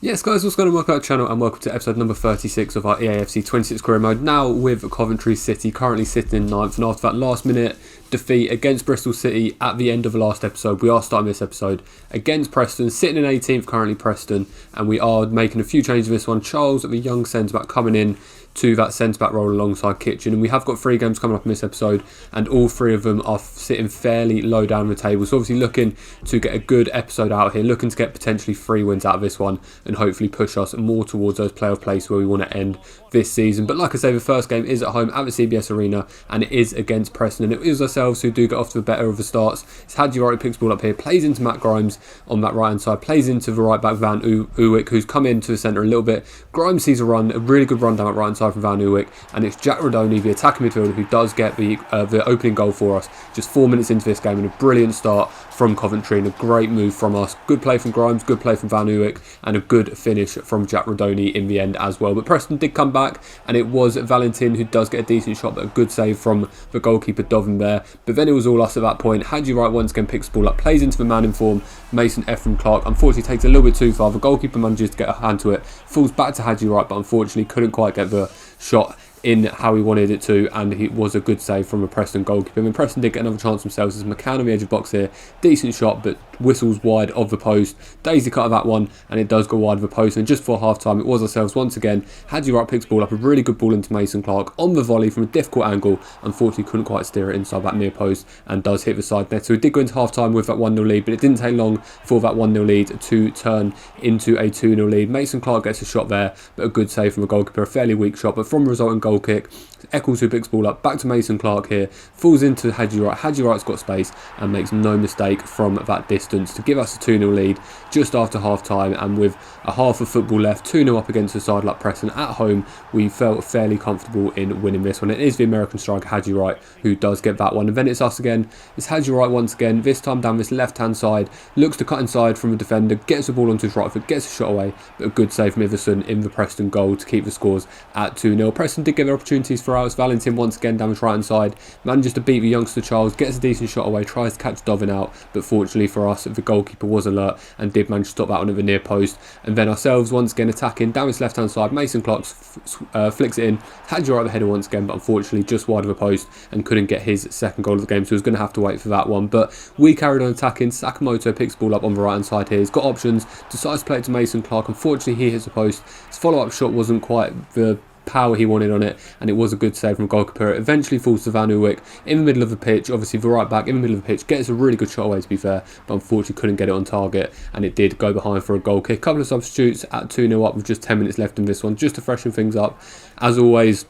Yes, guys, what's going on? Welcome to our channel and welcome to episode number 36 of our EAFC 26 career mode. Now with Coventry City currently sitting in 9th, and after that last minute defeat against Bristol City at the end of the last episode, we are starting this episode against Preston, sitting in 18th currently Preston, and we are making a few changes in this one. Charles, the young centre-back, coming in to that centre-back role alongside Kitchen, and we have got 3 games coming up in this episode, and all 3 of them are sitting fairly low down the table, so obviously looking to get a good episode out here, looking to get potentially 3 wins out of this one, and hopefully push us more towards those playoff places where we want to end this season. But like I say, the first game is at home at the CBS Arena, and it is against Preston, and it is ourselves who do get off to the better of the starts. It's Hadji Wright who picks the ball up here, plays into Matt Grimes on that right hand side, plays into the right back Van Uwick, who's come into the centre a little bit. Grimes sees a really good run down that right hand side from Van Uwick, and it's Jack Rodoni, the attacking midfielder, who does get the opening goal for us just 4 minutes into this game, and a brilliant start from Coventry and a great move from us. Good play from Grimes, good play from Van Uwick, and a good finish from Jack Rodoni in the end as well. But Preston did come back, and it was Valentin who does get a decent shot, but a good save from the goalkeeper Dovin there. But then it was all us at that point. Hadji Wright once again picks the ball up, plays into the man in form, Mason Ephraim Clark. Unfortunately takes a little bit too far. The goalkeeper manages to get a hand to it, falls back to Hadji Wright, but unfortunately couldn't quite get the shot in how he wanted it to, and it was a good save from a Preston goalkeeper. I mean, Preston did get another chance themselves as McCann on the edge of the box here, decent shot, but whistles wide of the post. Daisy cut of that one, and it does go wide of the post, and just before half time it was ourselves once again. Hadji Wright picks the ball up, a really good ball into Mason Clark on the volley from a difficult angle, unfortunately couldn't quite steer it inside that near post, and does hit the side net. So we did go into half time with that 1-0 lead, but it didn't take long for that 1-0 lead to turn into a 2-0 lead. Mason Clark gets a shot there, but a good save from a goalkeeper, a fairly weak shot, but from a resulting goal kick, Eccles who picks the ball up, back to Mason Clark here, falls into Hadji Wright. Hadji Wright's got space and makes no mistake from that distance to give us a 2-0 lead just after half time, and with a half of football left, 2-0 up against a side like Preston at home, we felt fairly comfortable in winning this one. It is the American striker Hadji Wright who does get that one, and then it's us again. It's Hadji Wright once again, this time down this left hand side, looks to cut inside from a defender, gets the ball onto his right foot, gets a shot away, but a good save from Iverson in the Preston goal to keep the scores at 2-0. Preston did get their opportunities for us. Valentin once again down his right hand side, manages to beat the youngster Charles, gets a decent shot away, tries to catch Dovin out, but fortunately for us the goalkeeper was alert and did manage to stop that one at the near post. And then ourselves once again attacking down his left hand side, Mason Clark flicks it in, Hadji Wright the header once again, but unfortunately just wide of a post and couldn't get his second goal of the game, so he was going to have to wait for that one. But we carried on attacking. Sakamoto picks the ball up on the right hand side here, he's got options, decides to play it to Mason Clark. Unfortunately he hits the post, his follow up shot wasn't quite the power he wanted on it, and it was a good save from goalkeeper. It eventually falls to Van Uwick in the middle of the pitch, obviously the right back in the middle of the pitch, gets a really good shot away to be fair, but unfortunately couldn't get it on target, and it did go behind for a goal kick. Couple of substitutes at 2-0 up with just 10 minutes left in this one, just to freshen things up. As always,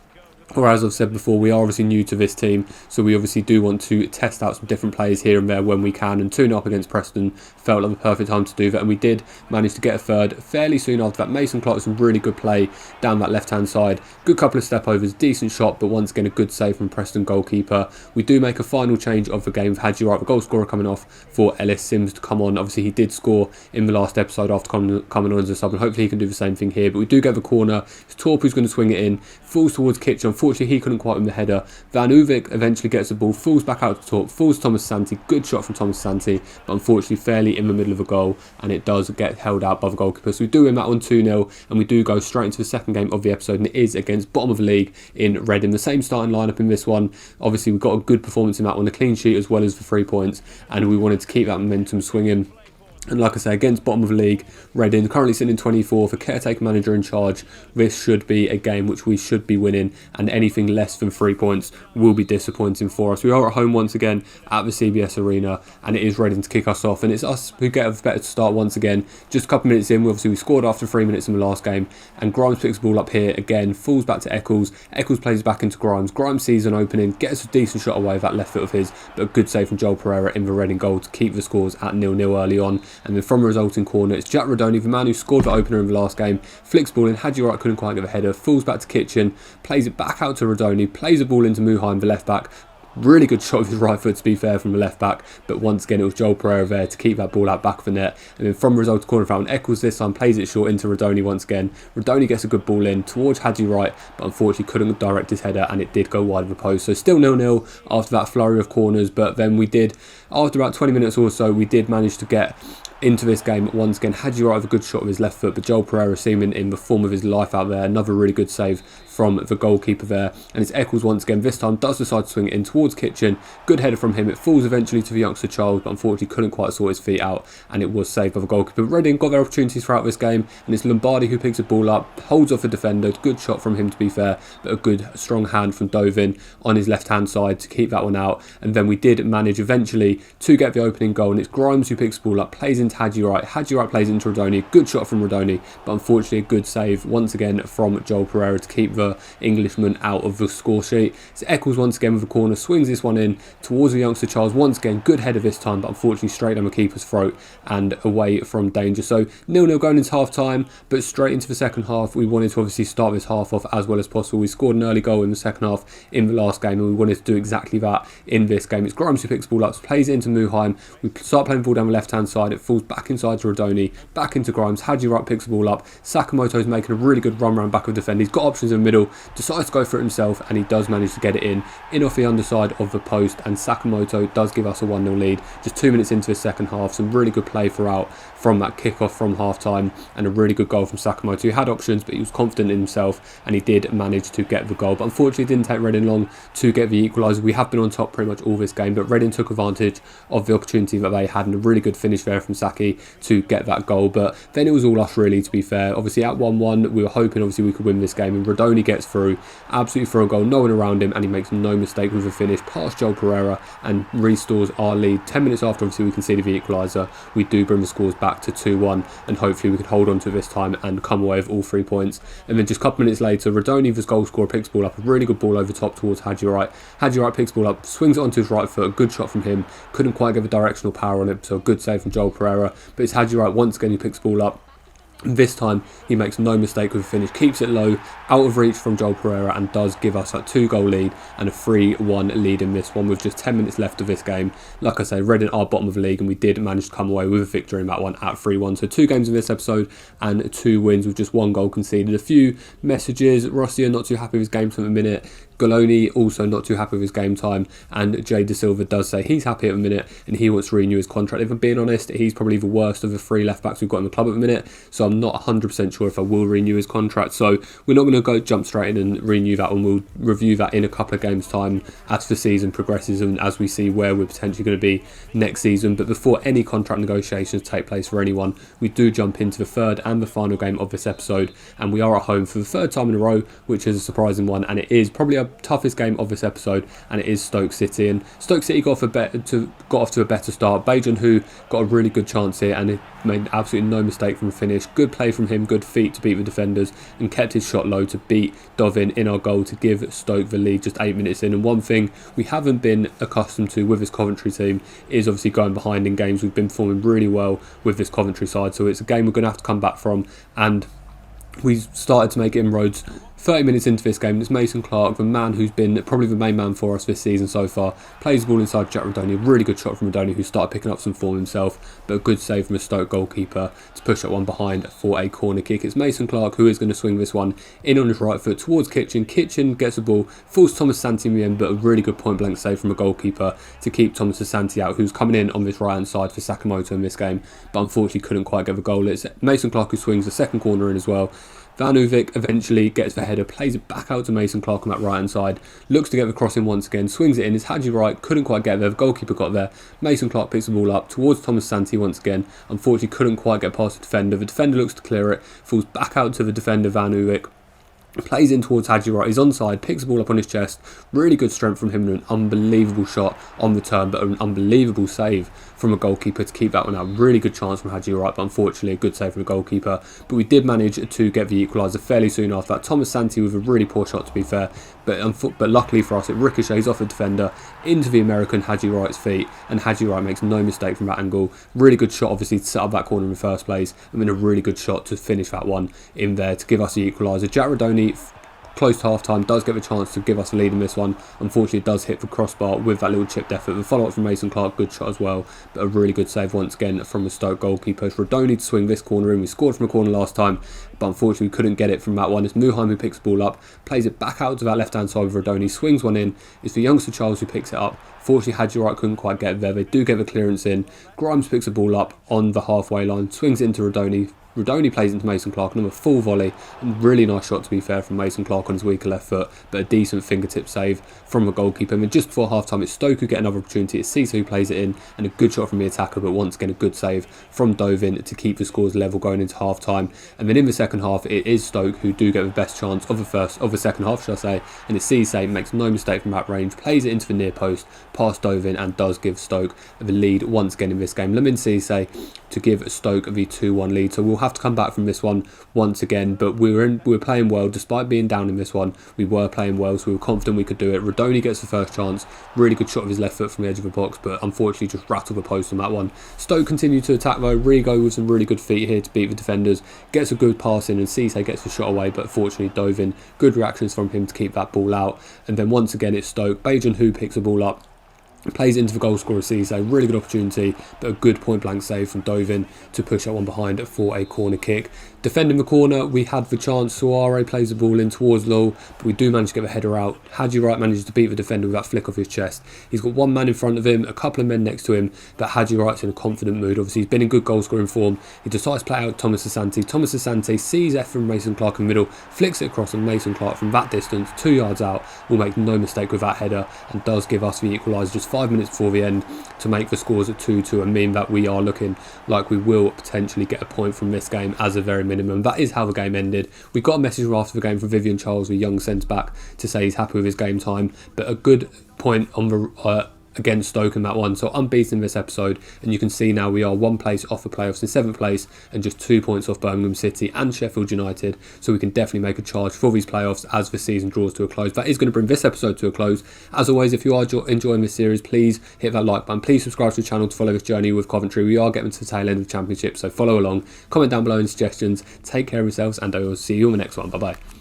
or as I've said before, we are obviously new to this team, so we obviously do want to test out some different players here and there when we can, and 2-0 up against Preston felt like the perfect time to do that, and we did manage to get a third fairly soon after that. Mason Clark, some really good play down that left hand side, good couple of step overs, decent shot, but once again a good save from Preston goalkeeper. We do make a final change of the game with Hadji Wright, the goal scorer, coming off for Ellis Sims to come on. Obviously he did score in the last episode after coming on as a sub, and hopefully he can do the same thing here. But we do get the corner, it's Torp who's going to swing it in, falls towards Kitchen. Unfortunately he couldn't quite win the header. Van Uwick eventually gets the ball, falls back out to Torp, falls to Thomas Santi, good shot from Thomas Santi, but unfortunately fairly in the middle of a goal, and it does get held out by the goalkeeper. So we do win that one 2-0, and we do go straight into the second game of the episode, and it is against bottom of the league in Reading. The same starting lineup in this one. Obviously we got a good performance in that one, a clean sheet as well as the 3 points, and we wanted to keep that momentum swinging. And like I say, against bottom of the league, Reading, currently sitting in 24th, a caretaker manager in charge, this should be a game which we should be winning, and anything less than 3 points will be disappointing for us. We are at home once again at the CBS Arena, and it is Reading to kick us off, and it's us who get a better start once again. Just a couple of minutes in, we scored after 3 minutes in the last game, and Grimes picks the ball up here again, falls back to Eccles. Eccles plays back into Grimes. Grimes sees an opening, gets a decent shot away with that left foot of his, but a good save from Joel Pereira in the Reading goal to keep the scores at 0-0 early on. And then from a resulting corner, it's Jack Rodoni, the man who scored the opener in the last game, flicks ball in, Hadji Wright couldn't quite get the header, falls back to Kitchen, plays it back out to Rodoni, plays the ball into Muheim, the left back. Really good shot with his right foot to be fair from the left back, but once again it was Joel Pereira there to keep that ball out back of the net. And then from resulting corner foul, Eccles this time plays it short into Rodoni once again. Rodoni gets a good ball in towards Hadji Wright, but unfortunately couldn't direct his header, and it did go wide of the post. So still 0-0 after that flurry of corners, but then we did, after about 20 minutes or so, we did manage to get into this game once again. Hadji Wright with a good shot with his left foot, but Joel Pereira seeming in the form of his life out there. Another really good save from the goalkeeper there, and it's Eccles once again. This time does decide to swing it in towards Kitchen. Good header from him. It falls eventually to the youngster Charles, but unfortunately couldn't quite sort his feet out, and it was saved by the goalkeeper. Reading got their opportunities throughout this game, and it's Lombardi who picks the ball up, holds off a defender. Good shot from him, to be fair, but a good strong hand from Dovin on his left hand side to keep that one out. And then we did manage eventually to get the opening goal, and it's Grimes who picks the ball up, plays into Hadji Wright. Hadji Wright plays into Rodoni. Good shot from Rodoni, but unfortunately a good save once again from Joel Pereira to keep the Englishman out of the score sheet. It's Eccles once again with a corner, swings this one in towards the youngster Charles. Once again, good header this time, but unfortunately straight down the keeper's throat and away from danger. So 0-0 going into half time, but straight into the second half. We wanted to obviously start this half off as well as possible. We scored an early goal in the second half in the last game, and we wanted to do exactly that in this game. It's Grimes who picks the ball up, plays it into Muheim. We start playing the ball down the left hand side. It falls back inside to Rodoni, back into Grimes. Hadji Wright picks the ball up. Sakamoto's making a really good run around back of the defender. He's got options in the middle, decides to go for it himself, and he does manage to get it in off the underside of the post, and Sakamoto does give us a 1-0 lead just 2 minutes into the second half. Some really good play throughout from that kickoff from half time, and a really good goal from Sakamoto. He had options, but he was confident in himself, and he did manage to get the goal. But unfortunately it didn't take Reading long to get the equaliser. We have been on top pretty much all this game, but Reading took advantage of the opportunity that they had, and a really good finish there from Saki to get that goal. But then it was all us really, to be fair. Obviously at 1-1 we were hoping obviously we could win this game, and Rodoni gets through, absolutely for a goal, no one around him, and he makes no mistake with the finish past Joel Pereira and restores our lead. 10 minutes after obviously we conceded the equaliser, we do bring the scores back to 2-1, and hopefully we can hold on to this time and come away with all 3 points. And then just a couple minutes later, Rodoni, the goal scorer, picks the ball up, a really good ball over top towards Hadji Wright. Hadji Wright picks the ball up, swings it onto his right foot, a good shot from him, couldn't quite get the directional power on it, so a good save from Joel Pereira. But it's Hadji Wright once again who picks the ball up. This time he makes no mistake with the finish, keeps it low, out of reach from Joel Pereira, and does give us a 2-goal lead and a 3-1 lead in this one with just 10 minutes left of this game. Like I say, Reading are bottom of the league, and we did manage to come away with a victory in that one at 3-1. So 2 games in this episode and 2 wins with just 1 goal conceded. A few messages: Rossi not too happy with his game time at the minute. Goloni also not too happy with his game time, and Jay De Silva does say he's happy at the minute and he wants to renew his contract. If I'm being honest, he's probably the worst of the 3 left backs we've got in the club at the minute, so I'm not 100% sure if I will renew his contract. So we're not going to go jump straight in and renew that, and we'll review that in a couple of games time as the season progresses and as we see where we're potentially going to be next season. But before any contract negotiations take place for anyone, we do jump into the third and the final game of this episode, and we are at home for the 3rd time in a row, which is a surprising one, and it is probably our toughest game of this episode, and it is Stoke City. And Stoke City got off to a better start. Bajan, who got a really good chance here, and it made absolutely no mistake from the finish. Good play from him, good feet to beat the defenders, and kept his shot low to beat Dovin in our goal to give Stoke the lead just 8 minutes in. And one thing we haven't been accustomed to with this Coventry team is obviously going behind in games. We've been performing really well with this Coventry side, so it's a game we're going to have to come back from, and we started to make inroads 30 minutes into this game. It's Mason Clark, the man who's been probably the main man for us this season so far, plays the ball inside Jack Rodoni. A really good shot from Rodoni, who started picking up some form himself, but a good save from a Stoke goalkeeper to push that one behind for a corner kick. It's Mason Clark who is going to swing this one in on his right foot towards Kitchen. Kitchen gets the ball, falls Thomas Santi in the end, but a really good point blank save from a goalkeeper to keep Thomas Santi out, who's coming in on this right hand side for Sakamoto in this game, but unfortunately couldn't quite get the goal. It's Mason Clark who swings the second corner in as well. Van Uvik eventually gets the header, plays it back out to Mason Clark on that right hand side, looks to get the cross in once again, swings it in. It's Hadji Wright, couldn't quite get there, the goalkeeper got there. Mason Clark picks the ball up towards Thomas Santi once again, unfortunately couldn't quite get past the defender looks to clear it, falls back out to the defender Van Uvik, plays in towards Hadji Wright, he's onside, picks the ball up on his chest, really good strength from him and an unbelievable shot on the turn, but an unbelievable save from a goalkeeper to keep that one out. Really good chance from Hadji Wright, but unfortunately a good save from the goalkeeper. But we did manage to get the equaliser fairly soon after that. Thomas Santi with a really poor shot, to be fair, but luckily for us it ricochets off the defender into the American Hadji Wright's feet, and Hadji Wright makes no mistake from that angle. Really good shot obviously to set up that corner in the first place, and then a really good shot to finish that one in there to give us the equaliser. Jack Rodoni close to half-time, does get the chance to give us a lead in this one. Unfortunately, it does hit the crossbar with that little chipped effort. The follow-up from Mason Clark, good shot as well, but a really good save once again from the Stoke goalkeeper. Rodoni to swing this corner in. We scored from a corner last time, but unfortunately we couldn't get it from that one. It's Muheim who picks the ball up, plays it back out to that left-hand side with Rodoni, swings one in. It's the youngster Charles who picks it up. Fortunately, Hadji Wright couldn't quite get there. They do get the clearance in. Grimes picks the ball up on the halfway line, swings it into Rodoni. Rodoni plays into Mason Clark, another full volley, and really nice shot to be fair from Mason Clark on his weaker left foot, but a decent fingertip save from the goalkeeper. And then just before half time, it's Stoke who get another opportunity. It's Cisse who plays it in, and a good shot from the attacker, but once again a good save from Dovin to keep the scores level going into half time. And then in the second half, it is Stoke who do get the best chance of the second half, shall I say, and it's Cisse, makes no mistake from that range, plays it into the near post, past Dovin, and does give Stoke the lead once again in this game. Lamine Cisse to give Stoke the 2-1 lead. So we'll have to come back from this one once again, but we were playing well despite being down in this one. We were playing well, so we were confident we could do it. Rodoni gets the first chance, really good shot of his left foot from the edge of the box, but unfortunately just rattled the post on that one. Stoke continue to attack though. Rigo with some really good feet here to beat the defenders, gets a good pass in, and Cisse gets the shot away, but fortunately Dovin, good reactions from him to keep that ball out. And then once again it's Stoke. Bajan who picks the ball up, plays into the goal scorer Cisse, really good opportunity, but a good point blank save from Dovin to push that one behind for a corner kick. Defending the corner, we had the chance. Suare plays the ball in towards Low, but we do manage to get the header out. Hadji Wright manages to beat the defender with that flick off his chest. He's got one man in front of him, a couple of men next to him, but Hadji Wright's in a confident mood. Obviously, he's been in good goal scoring form. He decides to play out Thomas Asante. Thomas Asante sees F from Mason Clark in the middle, flicks it across, and Mason Clark from that distance, 2 yards out, will make no mistake with that header and does give us the equaliser just 5 minutes before the end to make the scores at 2-2 and mean that we are looking like we will potentially get a point from this game as a very minimum. That is how the game ended. We got a message after the game from Vivian Charles, the young centre-back, to say he's happy with his game time, but a good point on the against Stoke in that one. So unbeaten in this episode, and you can see now we are 1 place off the playoffs in 7th place and just 2 points off Birmingham City and Sheffield United, so we can definitely make a charge for these playoffs as the season draws to a close. That is going to bring this episode to a close. As always, if you are enjoying this series, please hit that like button, please subscribe to the channel to follow this journey with Coventry. We are getting to the tail end of the Championship, so follow along, comment down below any suggestions, take care of yourselves, and I will see you on the next one. Bye bye.